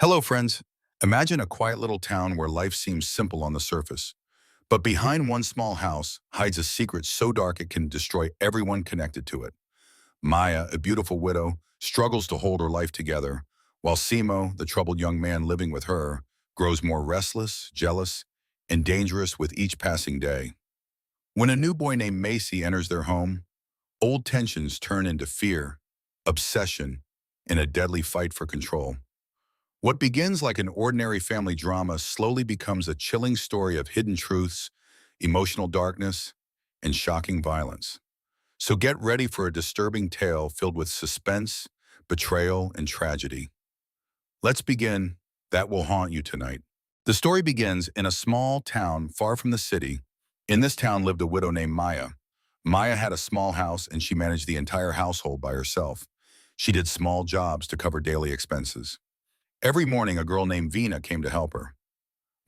Hello, friends. Imagine a quiet little town where life seems simple on the surface. But behind one small house hides a secret so dark it can destroy everyone connected to it. Maya, a beautiful widow, struggles to hold her life together, while Simo, the troubled young man living with her, grows more restless, jealous, and dangerous with each passing day. When a new boy named Macy enters their home, old tensions turn into fear, obsession, and a deadly fight for control. What begins like an ordinary family drama slowly becomes a chilling story of hidden truths, emotional darkness, and shocking violence. So get ready for a disturbing tale filled with suspense, betrayal, and tragedy. Let's begin. That will haunt you tonight. The story begins in a small town far from the city. In this town lived a widow named Maya. Maya had a small house and she managed the entire household by herself. She did small jobs to cover daily expenses. Every morning, a girl named Vina came to help her.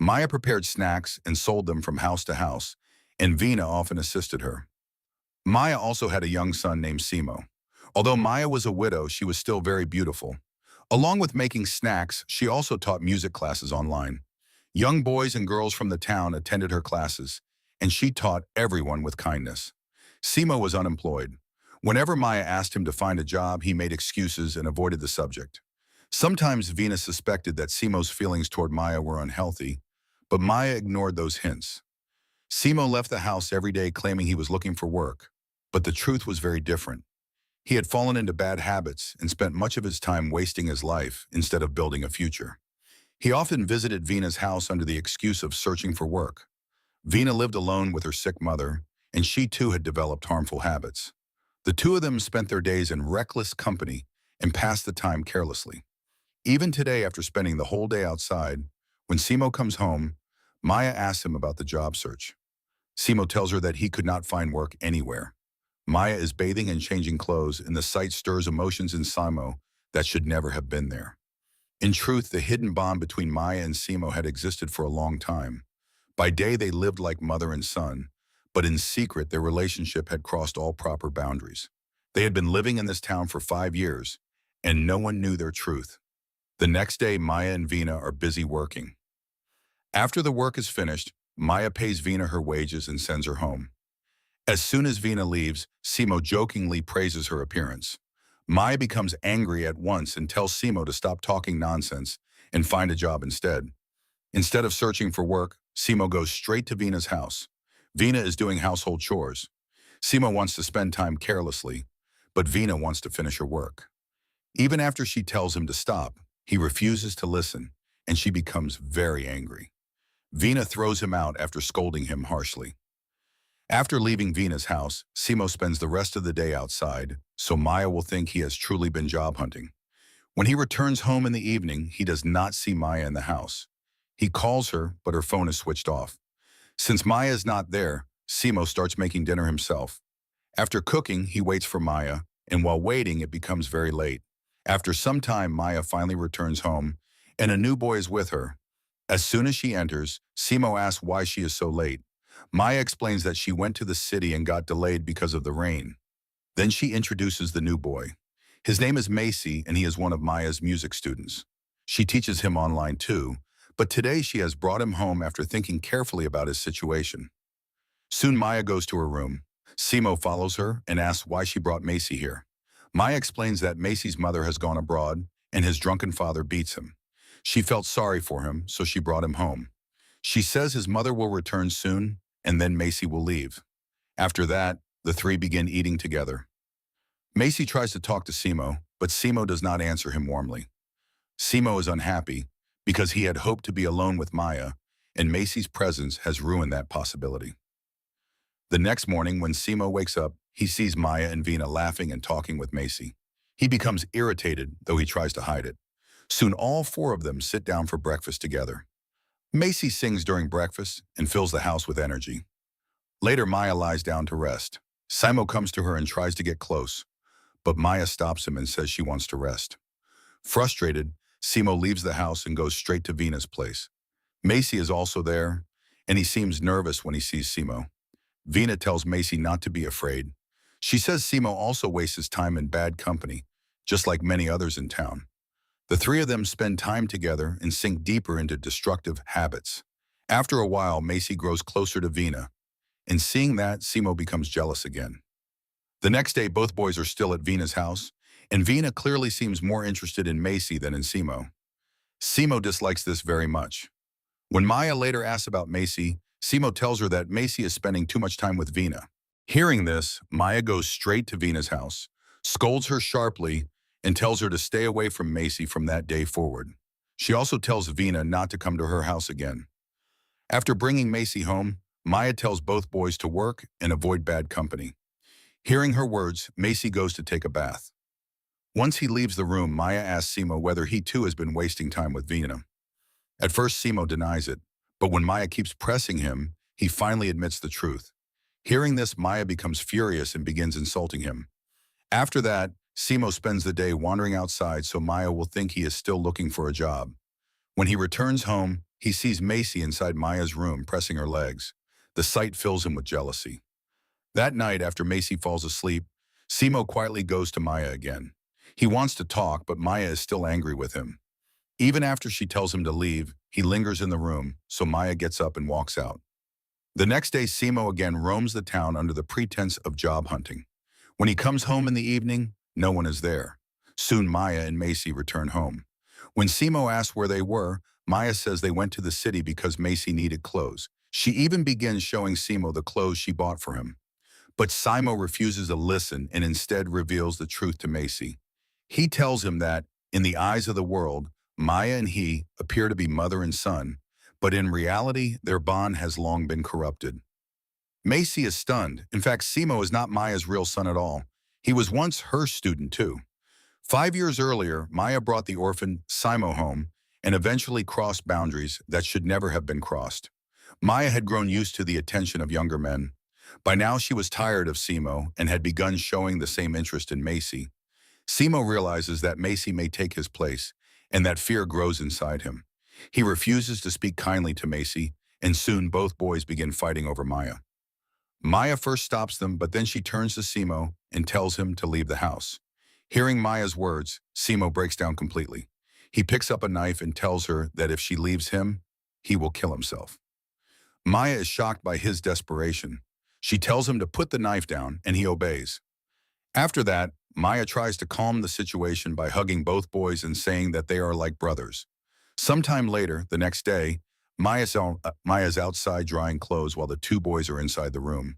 Maya prepared snacks and sold them from house to house, and Vina often assisted her. Maya also had a young son named Simo. Although Maya was a widow, she was still very beautiful. Along with making snacks, she also taught music classes online. Young boys and girls from the town attended her classes, and she taught everyone with kindness. Simo was unemployed. Whenever Maya asked him to find a job, he made excuses and avoided the subject. Sometimes Venus suspected that Simo's feelings toward Maya were unhealthy, but Maya ignored those hints. Simo left the house every day claiming he was looking for work, but the truth was very different. He had fallen into bad habits and spent much of his time wasting his life instead of building a future. He often visited Vina's house under the excuse of searching for work. Vina lived alone with her sick mother, and she too had developed harmful habits. The two of them spent their days in reckless company and passed the time carelessly. Even today, after spending the whole day outside, when Simo comes home, Maya asks him about the job search. Simo tells her that he could not find work anywhere. Maya is bathing and changing clothes, and the sight stirs emotions in Simo that should never have been there. In truth, the hidden bond between Maya and Simo had existed for a long time. By day, they lived like mother and son, but in secret, their relationship had crossed all proper boundaries. They had been living in this town for 5 years, and no one knew their truth. The next day, Maya and Vina are busy working. After the work is finished, Maya pays Vina her wages and sends her home. As soon as Vina leaves, Simo jokingly praises her appearance. Maya becomes angry at once and tells Simo to stop talking nonsense and find a job instead. Instead of searching for work, Simo goes straight to Vina's house. Vina is doing household chores. Simo wants to spend time carelessly, but Vina wants to finish her work. Even after she tells him to stop, he refuses to listen, and she becomes very angry. Vina throws him out after scolding him harshly. After leaving Vina's house, Simo spends the rest of the day outside, so Maya will think he has truly been job hunting. When he returns home in the evening, he does not see Maya in the house. He calls her, but her phone is switched off. Since Maya is not there, Simo starts making dinner himself. After cooking, he waits for Maya, and while waiting, it becomes very late. After some time, Maya finally returns home, and a new boy is with her. As soon as she enters, Simo asks why she is so late. Maya explains that she went to the city and got delayed because of the rain. Then she introduces the new boy. His name is Macy, and he is one of Maya's music students. She teaches him online too, but today she has brought him home after thinking carefully about his situation. Soon Maya goes to her room. Simo follows her and asks why she brought Macy here. Maya explains that Macy's mother has gone abroad and his drunken father beats him. She felt sorry for him, so she brought him home. She says his mother will return soon, and then Macy will leave. After that, the three begin eating together. Macy tries to talk to Simo, but Simo does not answer him warmly. Simo is unhappy because he had hoped to be alone with Maya, and Macy's presence has ruined that possibility. The next morning, when Simo wakes up, he sees Maya and Vina laughing and talking with Macy. He becomes irritated, though he tries to hide it. Soon all four of them sit down for breakfast together. Macy sings during breakfast and fills the house with energy. Later, Maya lies down to rest. Simo comes to her and tries to get close, but Maya stops him and says she wants to rest. Frustrated, Simo leaves the house and goes straight to Vina's place. Macy is also there, and he seems nervous when he sees Simo. Vina tells Macy not to be afraid. She says Simo also wastes his time in bad company, just like many others in town. The three of them spend time together and sink deeper into destructive habits. After a while, Macy grows closer to Vina, and seeing that, Simo becomes jealous again. The next day, both boys are still at Vina's house, and Vina clearly seems more interested in Macy than in Simo. Simo dislikes this very much. When Maya later asks about Macy, Simo tells her that Macy is spending too much time with Vina. Hearing this, Maya goes straight to Vina's house, scolds her sharply, and tells her to stay away from Macy from that day forward. She also tells Vina not to come to her house again. After bringing Macy home, Maya tells both boys to work and avoid bad company. Hearing her words, Macy goes to take a bath. Once he leaves the room, Maya asks Simo whether he too has been wasting time with Vina. At first, Simo denies it, but when Maya keeps pressing him, he finally admits the truth. Hearing this, Maya becomes furious and begins insulting him. After that, Simo spends the day wandering outside so Maya will think he is still looking for a job. When he returns home, he sees Macy inside Maya's room pressing her legs. The sight fills him with jealousy. That night, after Macy falls asleep, Simo quietly goes to Maya again. He wants to talk, but Maya is still angry with him. Even after she tells him to leave, he lingers in the room, so Maya gets up and walks out. The next day, Simo again roams the town under the pretense of job hunting. When he comes home in the evening, no one is there. Soon Maya and Macy return home. When Simo asks where they were, Maya says they went to the city because Macy needed clothes. She even begins showing Simo the clothes she bought for him. But Simo refuses to listen and instead reveals the truth to Macy. He tells him that, in the eyes of the world, Maya and he appear to be mother and son, but in reality, their bond has long been corrupted. Macy is stunned. In fact, Simo is not Maya's real son at all. He was once her student too. 5 years earlier, Maya brought the orphan Simo home and eventually crossed boundaries that should never have been crossed. Maya had grown used to the attention of younger men. By now, she was tired of Simo and had begun showing the same interest in Macy. Simo realizes that Macy may take his place, and that fear grows inside him. He refuses to speak kindly to Macy, and soon both boys begin fighting over Maya. Maya first stops them, but then she turns to Simo and tells him to leave the house. Hearing Maya's words, Simo breaks down completely. He picks up a knife and tells her that if she leaves him, he will kill himself. Maya is shocked by his desperation. She tells him to put the knife down, and he obeys. After that, Maya tries to calm the situation by hugging both boys and saying that they are like brothers. Sometime later, the next day, Maya's outside drying clothes while the two boys are inside the room.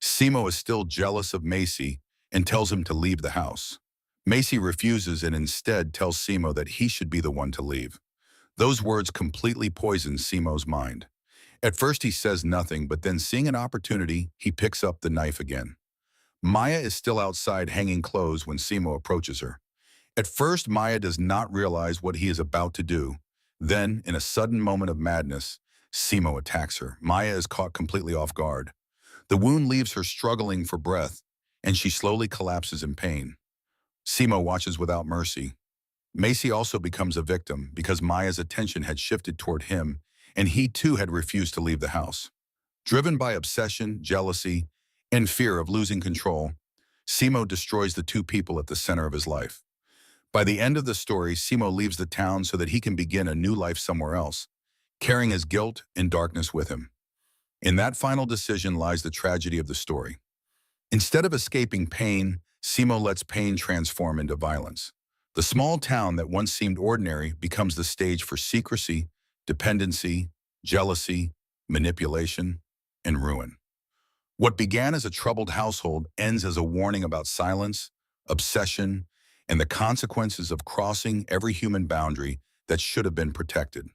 Simo is still jealous of Macy and tells him to leave the house. Macy refuses and instead tells Simo that he should be the one to leave. Those words completely poison Simo's mind. At first he says nothing, but then seeing an opportunity, he picks up the knife again. Maya is still outside hanging clothes when Simo approaches her. At first, Maya does not realize what he is about to do. Then, in a sudden moment of madness, Simo attacks her. Maya is caught completely off guard. The wound leaves her struggling for breath, and she slowly collapses in pain. Simo watches without mercy. Macy also becomes a victim because Maya's attention had shifted toward him, and he too had refused to leave the house. Driven by obsession, jealousy, and fear of losing control, Simo destroys the two people at the center of his life. By the end of the story, Simo leaves the town so that he can begin a new life somewhere else, carrying his guilt and darkness with him. In that final decision lies the tragedy of the story. Instead of escaping pain, Simo lets pain transform into violence. The small town that once seemed ordinary becomes the stage for secrecy, dependency, jealousy, manipulation, and ruin. What began as a troubled household ends as a warning about silence, obsession, and the consequences of crossing every human boundary that should have been protected.